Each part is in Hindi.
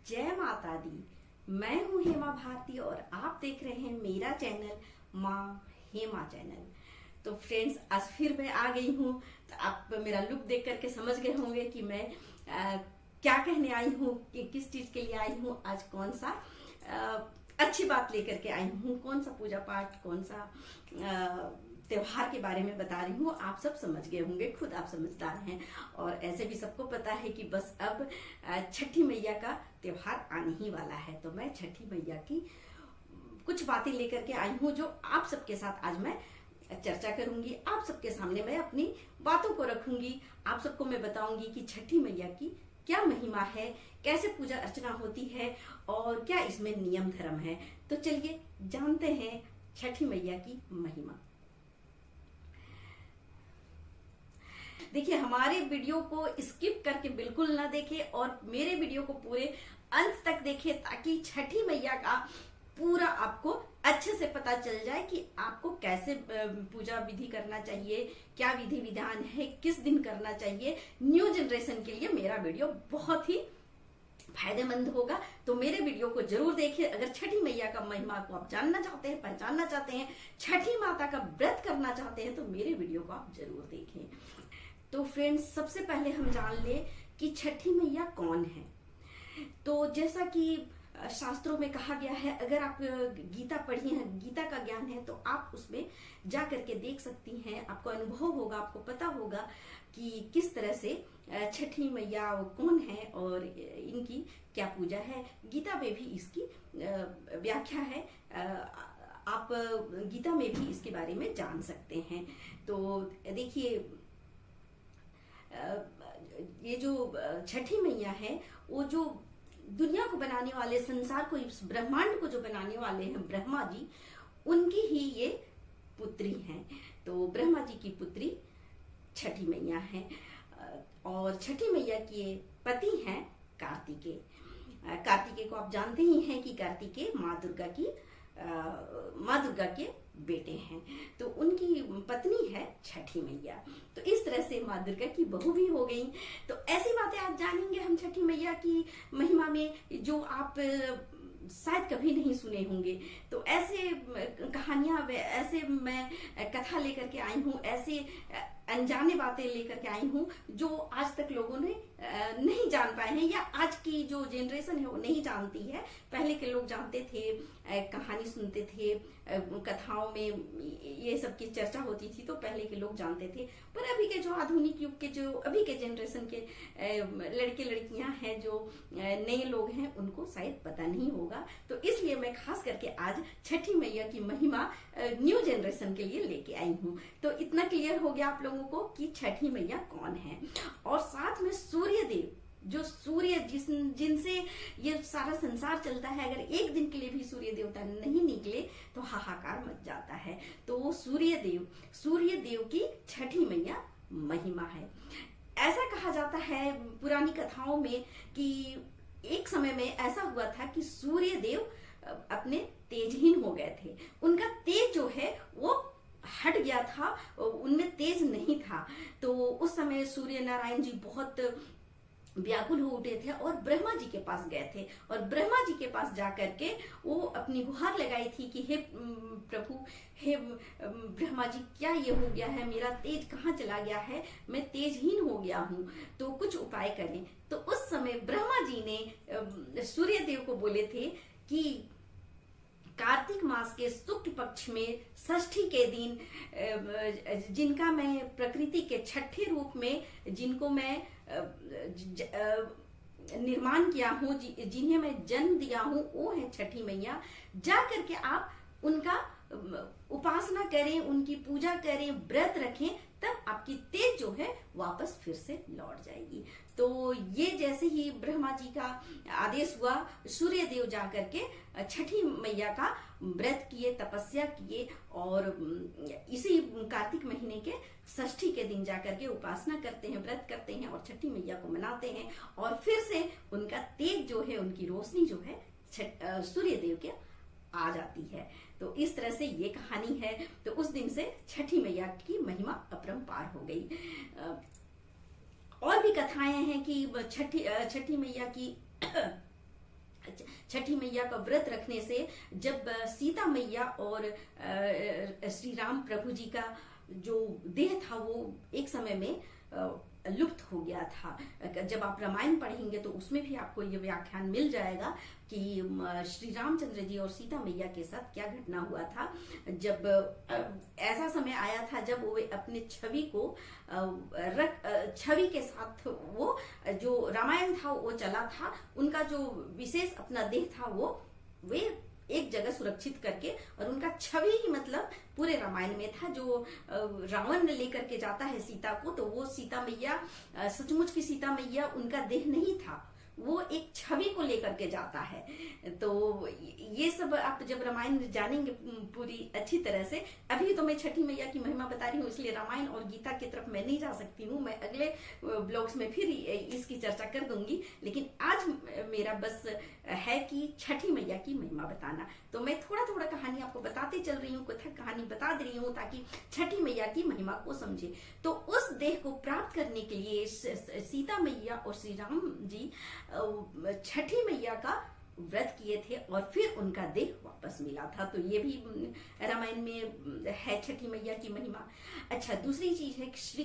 जय माता दी। मैं हूँ हेमा भारती और आप देख रहे हैं मेरा चैनल माँ हेमा चैनल। तो फ्रेंड्स, आज फिर मैं आ गई हूँ। तो आप मेरा लुक देख करके समझ गए होंगे कि मैं क्या कहने आई हूँ, कि किस चीज के लिए आई हूँ। आज कौन सा अच्छी बात लेकर के आई हूँ, कौन सा पूजा पाठ, कौन सा त्योहार के बारे में बता रही हूँ। आप सब समझ गए होंगे, खुद आप समझदार हैं। और ऐसे भी सबको पता है कि बस अब छठी मैया का त्योहार आने ही वाला है। तो मैं छठी मैया की कुछ बातें लेकर के आई हूँ जो आप सबके साथ आज मैं चर्चा करूंगी। आप सबके सामने मैं अपनी बातों को रखूंगी। आप सबको मैं बताऊंगी कि छठी मैया की क्या महिमा है, कैसे पूजा अर्चना होती है और क्या इसमें नियम धर्म है। तो चलिए जानते हैं छठी मैया की महिमा। देखिए, हमारे वीडियो को स्किप करके बिल्कुल ना देखें और मेरे वीडियो को पूरे अंत तक देखें, ताकि छठी मैया का पूरा आपको अच्छे से पता चल जाए कि आपको कैसे पूजा विधि करना चाहिए, क्या विधि विधान है, किस दिन करना चाहिए। न्यू जनरेशन के लिए मेरा वीडियो बहुत ही फायदेमंद होगा। तो मेरे वीडियो को जरूर देखिए। अगर छठी मैया का महिमा को आप जानना चाहते हैं, पहचानना चाहते हैं, छठी माता का व्रत करना चाहते हैं, तो मेरे वीडियो को आप जरूर देखें। तो फ्रेंड्स, सबसे पहले हम जान ले कि छठी मैया कौन है। तो जैसा कि शास्त्रों में कहा गया है, अगर आप गीता पढ़ी हैं, गीता का ज्ञान है, तो आप उसमें जा करके देख सकती हैं। आपको अनुभव होगा, आपको पता होगा कि किस तरह से छठी मैया कौन है और इनकी क्या पूजा है। गीता में भी इसकी व्याख्या है। आप गीता में भी इसके बारे में जान सकते हैं। तो देखिए, ये जो छठी मैया है, वो जो दुनिया को बनाने वाले, संसार को, इस ब्रह्मांड को जो बनाने वाले हैं ब्रह्मा जी, उनकी ही ये पुत्री हैं। तो ब्रह्मा जी की पुत्री छठी मैया है। और छठी मैया के पति हैं कार्तिकेय। कार्तिकेय को आप जानते ही हैं कि कार्तिकेय माँ दुर्गा के बेटे हैं। तो उनकी पत्नी है छठी मैया। तो इस तरह से माँ दुर्गा की बहू भी हो गई। तो ऐसी बातें आज जानेंगे हम छठी मैया की महिमा में, जो आप शायद कभी नहीं सुने होंगे। तो ऐसे कहानियां, ऐसे मैं कथा लेकर के आई हूँ, ऐसे अनजाने बातें लेकर के आई हूँ जो आज तक लोगों ने नहीं जान पाए हैं, या आज की जो जनरेशन है वो नहीं जानती है। पहले के लोग जानते थे, कहानी सुनते थे, कथाओं में ये सब की चर्चा होती थी, तो पहले के लोग जानते थे। पर अभी के जो आधुनिक युग के, जो अभी के जनरेशन के लड़के लड़कियां हैं, जो नए लोग हैं, उनको शायद पता नहीं होगा। तो इसलिए मैं खास करके आज छठी मैया की महिमा न्यू जनरेशन के लिए लेके आई हूँ। तो इतना क्लियर हो गया आप लोगों को कि छठी मैया कौन है। और साथ में सूर्य देव, जो सूर्य जिनसे ये सारा संसार चलता है, अगर एक दिन के लिए भी सूर्य देवता नहीं निकले तो हाहाकार मच जाता है। तो वो सूर्य देव की छठी मैया महिमा है। ऐसा कहा जाता है पुरानी कथाओं में कि एक समय में ऐसा हुआ था कि सूर्य देव अपने तेजहीन हो गए थे। उनका तेज जो है वो हट गया था, उनमें तेज नहीं था। तो उस समय सूर्य नारायण जी बहुत व्याकुल हो उठे थे और ब्रह्मा जी के पास गए थे। और ब्रह्मा जी के पास जाकर के वो अपनी गुहार लगाई थी कि हे प्रभु, हे ब्रह्मा जी, क्या ये हो गया है, मेरा तेज कहाँ चला गया है, मैं तेजहीन हो गया हूँ, तो कुछ उपाय करें। तो उस समय ब्रह्मा जी ने सूर्य देव को बोले थे कि कार्तिक मास के शुक्ल पक्ष में षष्ठी के दिन, जिनका मैं प्रकृति के छठे रूप में, जिनको मैं निर्माण किया हूँ, जिन्हें मैं जन्म दिया हूँ, वो है छठी मैया। जा करके आप उनका उपासना करें, उनकी पूजा करें, व्रत रखें, तब आपकी तेज जो है वापस फिर से लौट जाएगी। तो ये जैसे ही ब्रह्मा जी का आदेश हुआ, सूर्य देव जा करके छठी मैया का व्रत किए, तपस्या किए, और इसी कार्तिक महीने के षष्ठी के दिन जाकर के उपासना करते हैं, व्रत करते हैं और छठी मैया को मनाते हैं। और फिर से उनका तेज जो है, उनकी रोशनी जो है सूर्य देव के आ जाती है। तो इस तरह से ये कहानी है। तो उस दिन से छठी मैया की महिमा अपरंपार हो गई। और भी कथाएं हैं कि छठी मैया की छठी मैया का व्रत रखने से जब सीता मैया और श्री राम प्रभु जी का जो देह था वो एक समय में लुप्त हो गया था। जब आप रामायण पढ़ेंगे तो उसमें भी आपको ये व्याख्यान मिल जाएगा कि श्री रामचंद्र जी और सीता मैया के साथ क्या घटना हुआ था। जब ऐसा समय आया था जब वो अपने छवि को छवि के साथ वो जो रामायण था वो चला था, उनका जो विशेष अपना देह था वो वे एक जगह सुरक्षित करके, और उनका छवि ही मतलब पूरे रामायण में था। जो रावण लेकर के जाता है सीता को, तो वो सीता मैया सचमुच की सीता मैया उनका देह नहीं था, वो एक छवि को लेकर के जाता है। तो ये सब आप जब रामायण जानेंगे पूरी अच्छी तरह से, अभी तो मैं छठी मैया की महिमा बता रही हूँ इसलिए रामायण और गीता की तरफ मैं नहीं जा सकती हूँ, मैं अगले ब्लॉग्स में फिर इसकी चर्चा कर दूंगी। लेकिन आज मेरा बस है कि छठी मैया की महिमा बताना, तो मैं थोड़ा थोड़ा कहानी आपको बताते चल रही हूँ, कथा कहानी बता दे रही हूँ ताकि छठी मैया की महिमा को समझे। तो उस देह को प्राप्त करने के लिए सीता मैया और श्री राम जी छठी मैया का व्रत किए थे और फिर उनका देह वापस मिला था। तो ये भी रामायण में है छठी मैया की महिमा। अच्छा, दूसरी चीज है श्री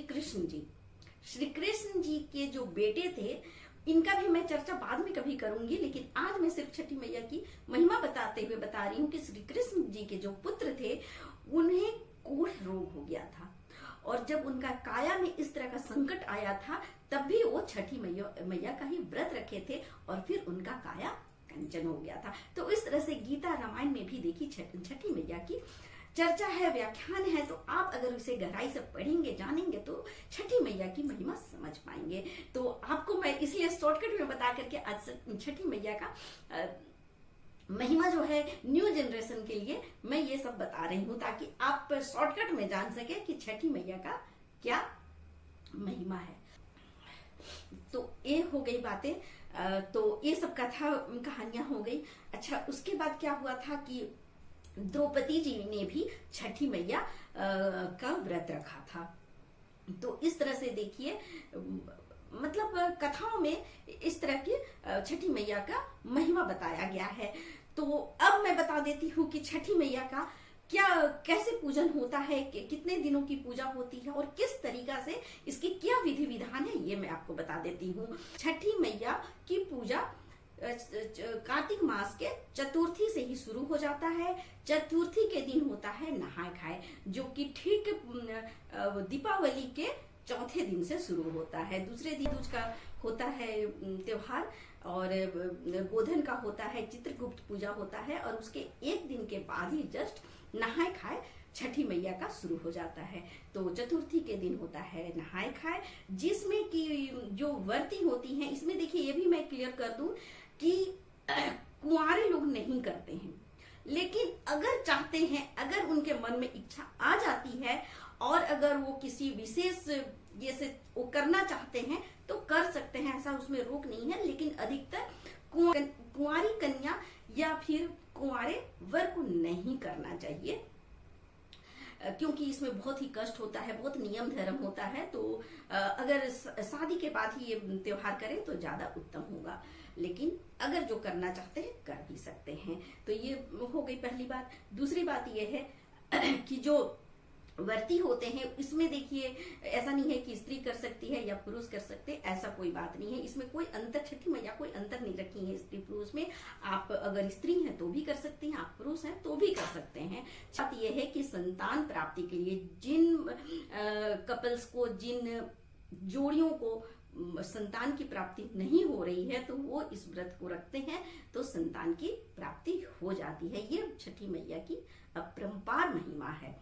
कृष्ण जी के जो बेटे थे, इनका भी मैं चर्चा बाद में कभी करूंगी, लेकिन आज मैं सिर्फ छठी मैया की महिमा बताते हुए बता रही हूँ कि श्री कृष्ण जी के जो पुत्र थे उन्हें कोढ़ रोग हो गया था, और जब उनका काया में इस तरह का संकट आया था तब भी वो छठी मैया का ही व्रत रखे थे और फिर उनका काया कंचन हो गया था। तो इस तरह से गीता रामायण में भी देखी छठी मैया की चर्चा है, व्याख्यान है। तो आप अगर उसे गहराई से पढ़ेंगे जानेंगे तो छठी मैया की महिमा समझ पाएंगे। तो आपको मैं इसलिए शॉर्टकट में बता करके आज छठी मैया का महिमा जो है न्यू जनरेशन के लिए मैं ये सब बता रही हूँ ताकि आप शॉर्टकट में जान सके कि छठी मैया का क्या महिमा है। तो ये हो गई बातें, तो ये सब कथा कहानियां हो गई। अच्छा, उसके बाद क्या हुआ था कि द्रौपदी जी ने भी छठी मैया का व्रत रखा था। तो इस तरह से देखिए, मतलब कथाओं में इस तरह की छठी मैया का महिमा बताया गया है। तो अब मैं बता देती हूँ कि छठी मैया का कैसे पूजन होता है, कितने दिनों की पूजा होती है और किस तरीका से इसकी क्या विधि विधान है, ये मैं आपको बता देती हूँ। छठी मैया की पूजा कार्तिक मास के चतुर्थी से ही शुरू हो जाता है। चतुर्थी के दिन होता है नहाय खाए, जो कि ठीक दीपावली के चौथे दिन से शुरू होता है। दूसरे दिन दूज का होता है त्योहार, और गोधन का होता है चित्रगुप्त पूजा होता है, और उसके एक दिन के बाद ही जस्ट नहाय खाए छठी मैया का शुरू हो जाता है। तो चतुर्थी के दिन होता है नहाय खाए, जिसमें कि जो व्रती होती हैं, इसमें देखिए ये भी मैं क्लियर कर दूं कि कुंवारे लोग नहीं करते हैं, लेकिन अगर चाहते हैं, अगर उनके मन में इच्छा आ जाती है और अगर वो किसी विशेष जैसे वो करना चाहते हैं तो कर सकते हैं, ऐसा उसमें रोक नहीं है। लेकिन अधिकतर कुंवारी कन्या या फिर कुंवारे वर को नहीं करना चाहिए, क्योंकि इसमें बहुत ही कष्ट होता है, बहुत नियम धर्म होता है। तो अगर शादी के बाद ही ये त्योहार करें तो ज्यादा उत्तम होगा, लेकिन अगर जो करना चाहते हैं कर भी सकते हैं। तो ये हो गई पहली बात। दूसरी बात ये है कि जो व्रती होते हैं, इसमें देखिए ऐसा नहीं है कि स्त्री कर सकती है या पुरुष कर सकते, ऐसा कोई बात नहीं है। इसमें कोई अंतर, छठी मैया कोई अंतर नहीं रखी है स्त्री पुरुष में। आप अगर स्त्री हैं तो भी कर सकती हैं, आप पुरुष हैं तो भी कर सकते हैं। बात यह है कि संतान प्राप्ति के लिए जिन कपल्स को, जिन जोड़ियों को संतान की प्राप्ति नहीं हो रही है तो वो इस व्रत को रखते हैं तो संतान की प्राप्ति हो जाती है। ये छठी मैया की अपरंपार महिमा है।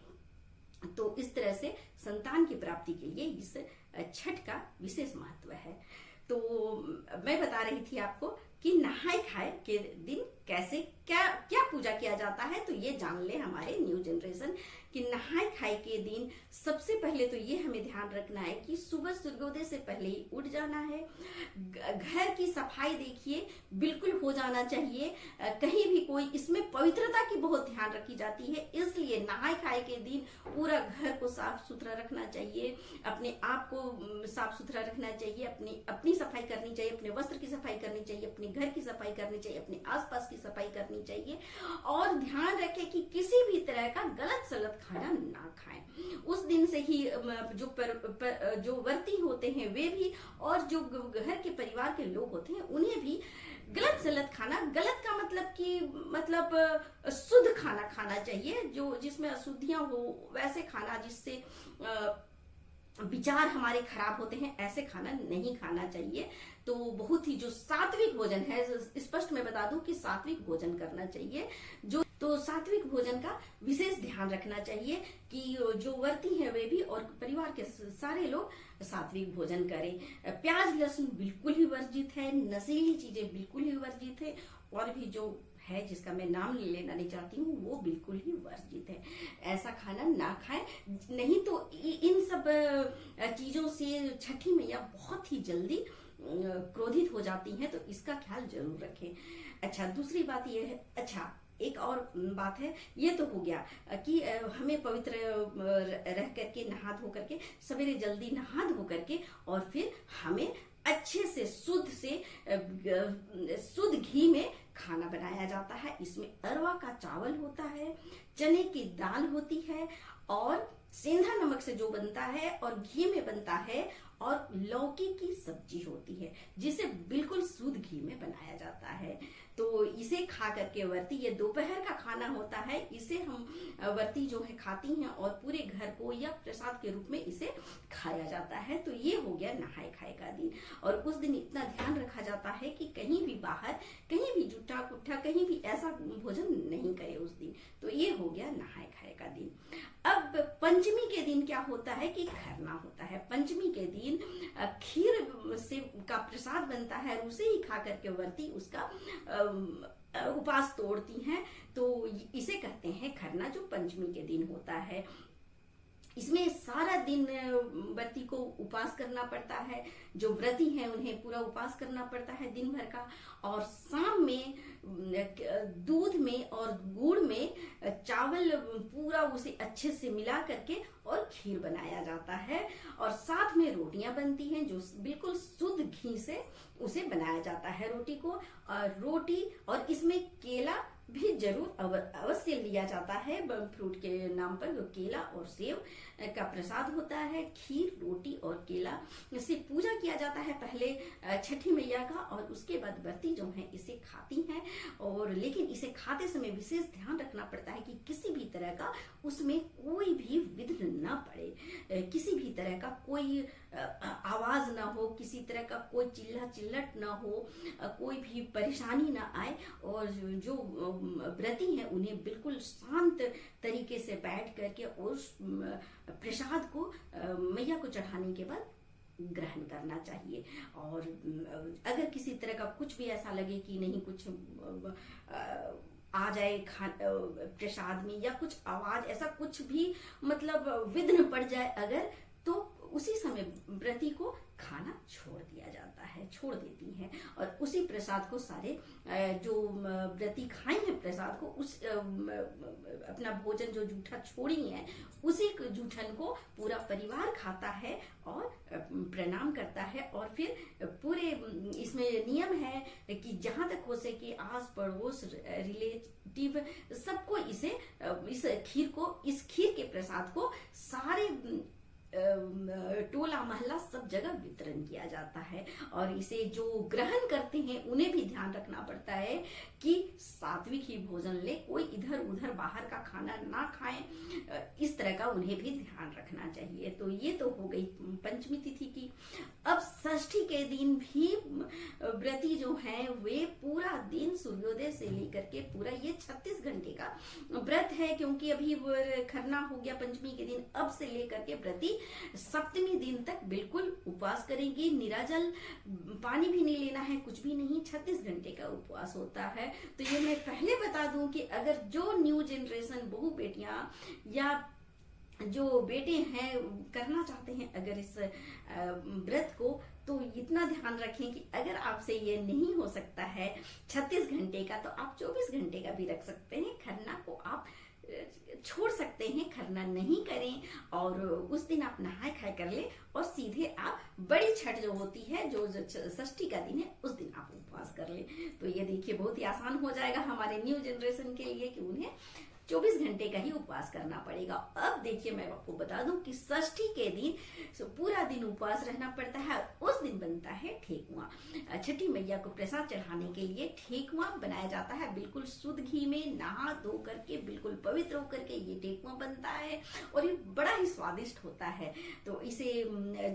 तो इस तरह से संतान की प्राप्ति के लिए इस छठ का विशेष महत्व है। तो मैं बता रही थी आपको कि नहाय खाए के दिन कैसे क्या क्या पूजा किया जाता है, तो ये जान ले हमारे न्यू जनरेशन कि नहाय खाए के दिन सबसे पहले तो ये हमें ध्यान रखना है कि सुबह सूर्योदय से पहले ही उठ जाना है। घर की सफाई देखिए बिल्कुल हो जाना चाहिए, कहीं भी कोई, इसमें पवित्रता की बहुत ध्यान रखी जाती है, इसलिए नहाय खाए के दिन पूरा घर को साफ सुथरा रखना चाहिए, अपने आप को साफ सुथरा रखना चाहिए, अपनी सफाई करनी चाहिए, अपने वस्त्र की सफाई करनी चाहिए, अपने घर की सफाई करनी चाहिए, अपने आसपास की सफाई करनी चाहिए। और ध्यान रखें कि किसी भी तरह का गलत सलत खाना ना खाएं। उस दिन से ही जो व्रती होते हैं वे भी, और जो घर के परिवार के लोग होते हैं उन्हें भी गलत सलत खाना, गलत का मतलब शुद्ध खाना खाना चाहिए, जो जिसमें अशुद्धियां हो वैसे खाना, जिससे विचार हमारे खराब होते हैं, ऐसे खाना नहीं खाना चाहिए। तो बहुत ही जो सात्विक भोजन है, स्पष्ट मैं बता दूं कि सात्विक भोजन करना चाहिए। तो सात्विक भोजन का विशेष ध्यान रखना चाहिए कि जो व्रती हैं वे भी और परिवार के सारे लोग सात्विक भोजन करें। प्याज लहसुन बिल्कुल ही वर्जित है, नशीली चीजें बिल्कुल ही वर्जित है, और भी जो है जिसका मैं नाम लेना नहीं चाहती हूँ वो बिल्कुल ही वर्जित है। ऐसा खाना ना खाएं, नहीं तो इन सब चीजों से छठी मैया बहुत ही जल्दी क्रोधित हो जाती हैं, तो इसका ख्याल जरूर रखें। अच्छा, दूसरी बात यह है, अच्छा एक और बात है, ये तो हो गया कि हमें पवित्र रह करके नहा धो करके सवेरे जल्दी नहा धो करके और फिर हमें अच्छे से शुद्ध घी में खाना बनाया जाता है। इसमें अरवा का चावल होता है, चने की दाल होती है, और सेंधा नमक से जो बनता है और घी में बनता है, और लौकी की सब्जी होती है जिसे बिल्कुल शुद्ध घी में बनाया जाता है। तो इसे खा करके व्रती, ये दोपहर का खाना होता है, इसे हम व्रती जो है खाती हैं, और पूरे घर को या प्रसाद के रूप में इसे खाया जाता है। तो ये हो गया नहाय खाए का दिन। और उस दिन इतना ध्यान रखा जाता है कि कहीं भी बाहर, कहीं भी जूठा कुट्ठा, कहीं भी ऐसा भोजन नहीं करे उस दिन। तो ये हो गया नहाय खाए का दिन। अब पंचमी के दिन क्या होता है कि खरना होता है। पंचमी के दिन खीर से का प्रसाद बनता है, और उसे ही खा करके व्रती उसका उपवास तोड़ती हैं। तो इसे कहते हैं खरना, जो पंचमी के दिन होता है। इसमें सारा दिन व्रती को उपवास करना पड़ता है, जो व्रती हैं उन्हें पूरा उपवास करना पड़ता है दिन भर का। और शाम में दूध में और गुड़ में चावल पूरा उसे अच्छे से मिला करके और खीर बनाया जाता है, और साथ में रोटियां बनती हैं जो बिल्कुल शुद्ध घी से उसे बनाया जाता है रोटी को। रोटी, और इसमें केला भी जरूर अवश्य लिया जाता है, फ्रूट के नाम पर केला और सेव का प्रसाद होता है। खीर, रोटी और केला से पूजा किया जाता है पहले छठी मैया का, और उसके बाद व्रती जो है इसे खाती हैं। और लेकिन इसे खाते समय विशेष ध्यान रखना पड़ता है कि किसी भी तरह का उसमें कोई भी विघ्न ना पड़े, किसी भी तरह का कोई आवाज ना हो, किसी तरह का कोई चिल्ला चिल्लट ना हो, कोई भी परेशानी ना आए, और जो व्रती हैं उन्हें बिल्कुल शांत तरीके से बैठ करके उस प्रसाद को मैया को चढ़ाने के बाद ग्रहण करना चाहिए। और अगर किसी तरह का कुछ भी ऐसा लगे कि नहीं, कुछ आ जाए प्रसाद में, या कुछ आवाज, ऐसा कुछ भी मतलब विघ्न पड़ जाए अगर, तो उसी समय व्रती को खाना छोड़ दिया जाता है, छोड़ देती हैं, और उसी प्रसाद को सारे जो व्रती खाई हैं प्रसाद को, उस अपना भोजन जो जूठा छोड़ी है उसी जूठन को पूरा परिवार खाता है और प्रणाम करता है। और फिर पूरे इसमें नियम है कि जहां तक हो सके आस पड़ोस, रिलेटिव, सबको इस खीर के प्रसाद को सारे टोला महला सब जगह वितरण किया जाता है। और इसे जो ग्रहण करते हैं उन्हें भी ध्यान रखना पड़ता है कि सात्विक ही भोजन ले, कोई इधर उधर बाहर का खाना ना खाएं, इस तरह का उन्हें भी ध्यान रखना चाहिए। तो ये तो हो गई पंचमी तिथि की। अब षष्ठी के दिन भी व्रती जो हैं वे पूरा दिन सूर्योदय से लेकर के पूरा ये 36 घंटे का व्रत है, क्योंकि अभी खरना हो गया पंचमी के दिन, अब से लेकर के व्रती सप्तमी दिन तक बिल्कुल उपवास करेंगे, निराजल, पानी भी नहीं लेना है, कुछ भी नहीं, 36 घंटे का उपवास होता है। तो ये मैं पहले बता दूं कि अगर जो न्यू जनरेशन बहू बेटियां या जो बेटे हैं करना चाहते हैं अगर इस व्रत को, तो इतना ध्यान रखें कि अगर आपसे ये नहीं हो सकता है 36 घंटे का, तो आप 24 घंटे का भी रख सकते हैं। खरना को आप छोड़ सकते हैं, खरना नहीं करें और उस दिन आप नहाए खाए कर ले और सीधे आप बड़ी छठ जो होती है, जो षष्ठी का दिन है, उस दिन आप उपवास कर ले। तो ये देखिए बहुत ही आसान हो जाएगा हमारे न्यू जनरेशन के लिए कि उन्हें 24 घंटे का ही उपवास करना पड़ेगा। अब देखिए मैं आपको बता दूं कि षष्ठी के दिन पूरा दिन उपवास रहना पड़ता है। उस दिन बनता है ठेकुआ। छठी मैया को प्रसाद चढ़ाने के लिए ठेकुआ बनाया जाता है, बिल्कुल शुद्ध घी में नहा धो करके बिल्कुल पवित्र होकर के ये ठेकुआ बनता है और ये बड़ा ही स्वादिष्ट होता है। तो इसे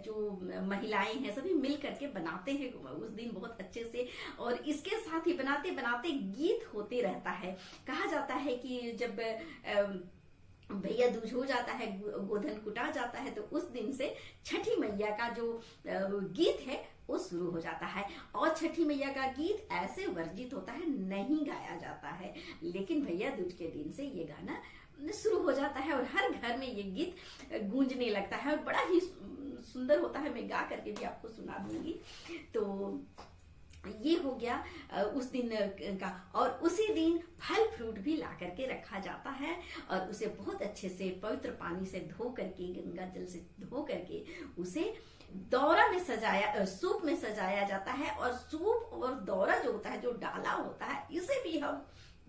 जो महिलाएं हैं सभी मिल करके बनाते हैं उस दिन बहुत अच्छे से, और इसके साथ ही बनाते बनाते गीत होते रहता है। कहा जाता है कि जब भैया दूज हो जाता है, गोधन कुटा जाता है, तो उस दिन से छठी मैया का जो गीत है वो शुरू हो जाता है। और छठी मैया का गीत ऐसे वर्जित होता है, नहीं गाया जाता है, लेकिन भैया दूज के दिन से ये गाना शुरू हो जाता है और हर घर में ये गीत गूंजने लगता है और बड़ा ही सुंदर होता है। मैं गा करके भी आपको सुना दूंगी। तो ये हो गया उस दिन का। और उसी दिन फल फ्रूट भी ला करके रखा जाता है और उसे बहुत अच्छे से पवित्र पानी से धो करके, गंगा जल से धो करके उसे दौरा में सजाया, सूप में सजाया जाता है। और सूप और दौरा जो होता है, जो डाला होता है, इसे भी हम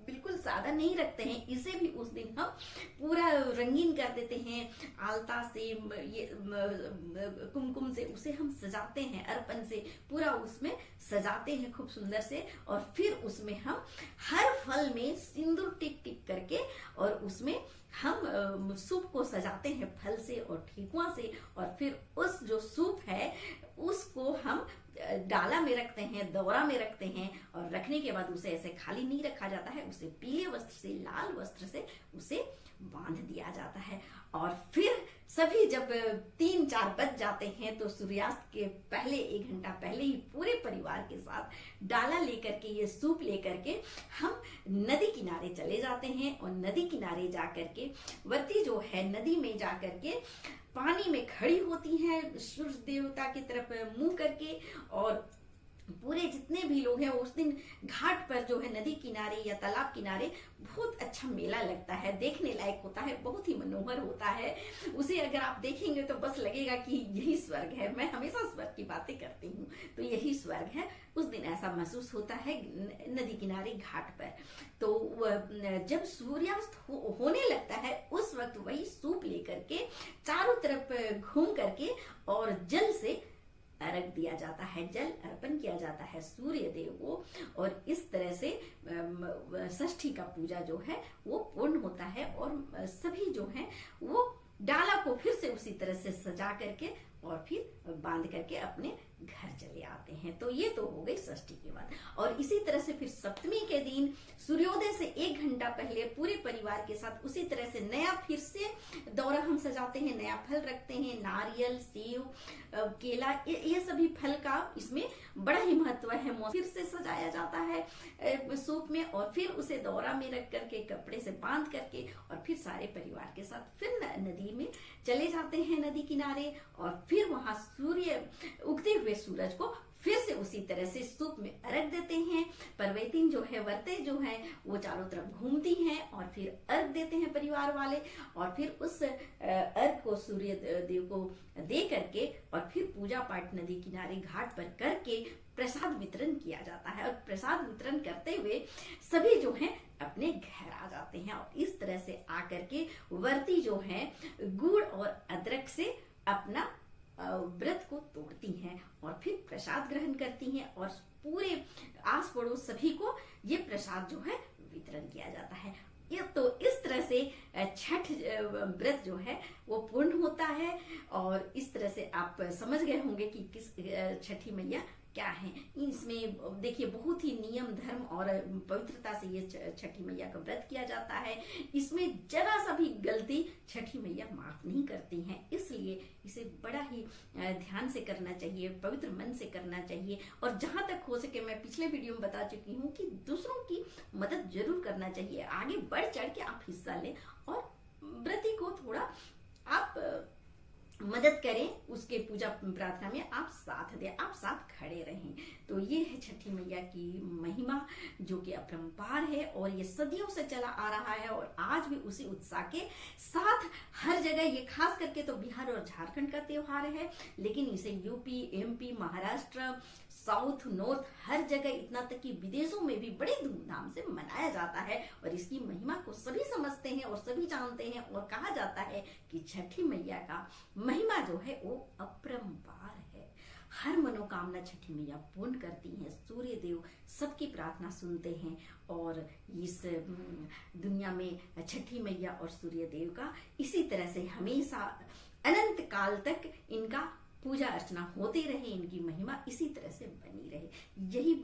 बिल्कुल सादा नहीं रखते हैं, इसे भी उस दिन हम पूरा रंगीन कर देते हैं, आलता से, ये कुमकुम से उसे हम सजाते हैं, अर्पण से पूरा उसमें सजाते हैं खूब सुंदर से। और फिर उसमें हम हर फल में सिंदूर टिक टिक करके और उसमें हम सूप को सजाते हैं फल से और ठेकुआ से। और फिर उस जो सूप है उसको हम डाला में रखते हैं, दौरा में रखते हैं, और रखने के बाद उसे ऐसे खाली नहीं रखा जाता है, उसे पीले वस्त्र से, लाल वस्त्र से उसे बांध दिया जाता है। और फिर सभी जब 3-4 बज जाते हैं तो सूर्यास्त के पहले 1 घंटा पहले ही पूरे परिवार के साथ डाला लेकर के, ये सूप लेकर के हम नदी किनारे चले जाते हैं। और नदी किनारे जा करके व्रती जो है नदी में जा करके पानी में खड़ी होती हैं, सूर्य देवता की तरफ मुंह करके। और पूरे जितने भी लोग हैं उस दिन घाट पर जो है नदी किनारे या तालाब किनारे बहुत अच्छा मेला लगता है, देखने लायक होता है, बहुत ही मनोहर होता है। उसे अगर आप देखेंगे तो बस लगेगा कि यही स्वर्ग है। मैं हमेशा स्वर्ग की बातें करती हूँ, तो यही स्वर्ग है। उस दिन ऐसा महसूस होता है नदी किनारे घाट पर। तो जब सूर्यास्त होने लगता है उस वक्त वही सूप लेकर के चारों तरफ घूम करके और जल से अर्घ दिया जाता है, जल अर्पण किया जाता है सूर्य देव को। और इस तरह से षष्ठी का पूजा जो है वो पूर्ण होता है। और सभी जो है वो डाला को फिर से उसी तरह से सजा करके और फिर बांध करके अपने घर चले आते हैं। तो ये तो हो गई षष्ठी की बात। और इसी तरह से फिर सप्तमी के दिन सूर्योदय से 1 घंटा पहले पूरे परिवार के साथ उसी तरह से नया फिर से दौरा हम सजाते हैं, नया फल रखते हैं, नारियल, सेव, केला, ये सभी फल का इसमें बड़ा ही महत्व है। फिर से सजाया जाता है सूप में और फिर उसे दौरा में रख करके कपड़े से बांध करके और फिर सारे परिवार के साथ फिर नदी में चले जाते हैं, नदी किनारे। और फिर वहां सूर्य उगते हुए सूरज को फिर से उसी तरह से सूप में अर्घ देते हैं। परवैतीन जो है, व्रते जो है, वो चारों तरफ घूमती हैं और फिर अर्घ देते हैं परिवार वाले। और फिर उस अर्घ को सूर्य देव को दे करके और फिर पूजा पाठ नदी किनारे घाट पर करके प्रसाद वितरण किया जाता है। और प्रसाद वितरण करते हुए सभी जो है अपने घर आ जाते हैं। और इस तरह से आकर के व्रती जो है गुड़ और अदरक से अपना व्रत को तोड़ती हैं और फिर प्रसाद ग्रहण करती हैं। और पूरे आस पड़ोस सभी को ये प्रसाद जो है वितरण किया जाता है। ये तो इस तरह से छठ व्रत जो है वो पूर्ण होता है। और इस तरह से आप समझ गए होंगे कि किस छठी मैया क्या है। इसमें देखिए बहुत ही नियम धर्म और पवित्रता से ये छठी मैया का व्रत किया जाता है। इसमें जरा सा भी गलती छठी मैया माफ नहीं करती हैं, इसलिए इसे बड़ा ही ध्यान से करना चाहिए, पवित्र मन से करना चाहिए। और जहां तक हो सके, मैं पिछले वीडियो में बता चुकी हूँ कि दूसरों की मदद जरूर करना चाहिए। आगे बढ़ चढ़ के आप हिस्सा लें और व्रती को थोड़ा आप मदद करें, उसके पूजा प्रार्थना में आप साथ दें, आप साथ खड़े रहें। तो ये है छठी मैया की महिमा, जो कि अपरंपार है और ये सदियों से चला आ रहा है और आज भी उसी उत्साह के साथ हर जगह, ये खास करके तो बिहार और झारखंड का त्योहार है, लेकिन इसे UP, MP, Maharashtra, south, north, हर जगह, इतना तक कि विदेशों में भी बड़े धूमधाम से मनाया जाता है। और इसकी महिमा को सभी समझते हैं और सभी जानते हैं और कहा जाता है कि छठी मैया का महिमा जो है वो अपरंपार है। हर मनोकामना छठी मैया पूर्ण करती हैं। सूर्य देव सबकी प्रार्थना सुनते हैं और इस दुनिया में छठी मैया और सूर्य देव का इसी तरह से हमेशा अनंत काल तक इनका पूजा अर्चना होते रहे, इनकी महिमा इसी तरह से बनी रहे। यही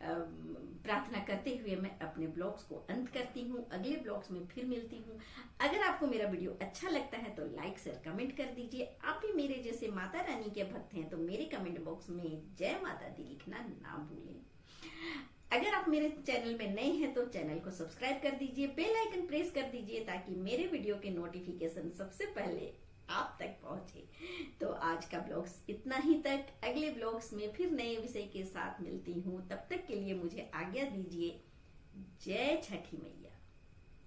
प्रार्थना करते हुए मैं अपने ब्लॉग्स को अंत करती हूँ। अगले ब्लॉग्स में फिर मिलती हूँ। अगर आपको मेरा वीडियो अच्छा लगता है तो लाइक शेयर कमेंट कर दीजिए। आप भी मेरे जैसे माता रानी के भक्त हैं तो मेरे कमेंट बॉक्स में जय माता दी लिखना ना भूलें। अगर आप मेरे चैनल में नए हैं तो चैनल को सब्सक्राइब कर दीजिए, बेल आइकन प्रेस कर दीजिए ताकि मेरे वीडियो के नोटिफिकेशन सबसे पहले आप तक पहुंचे। तो आज का ब्लॉग्स इतना ही तक। अगले ब्लॉग्स में फिर नए विषय के साथ मिलती हूँ। तब तक के लिए मुझे आज्ञा दीजिए। जय छठी मैया।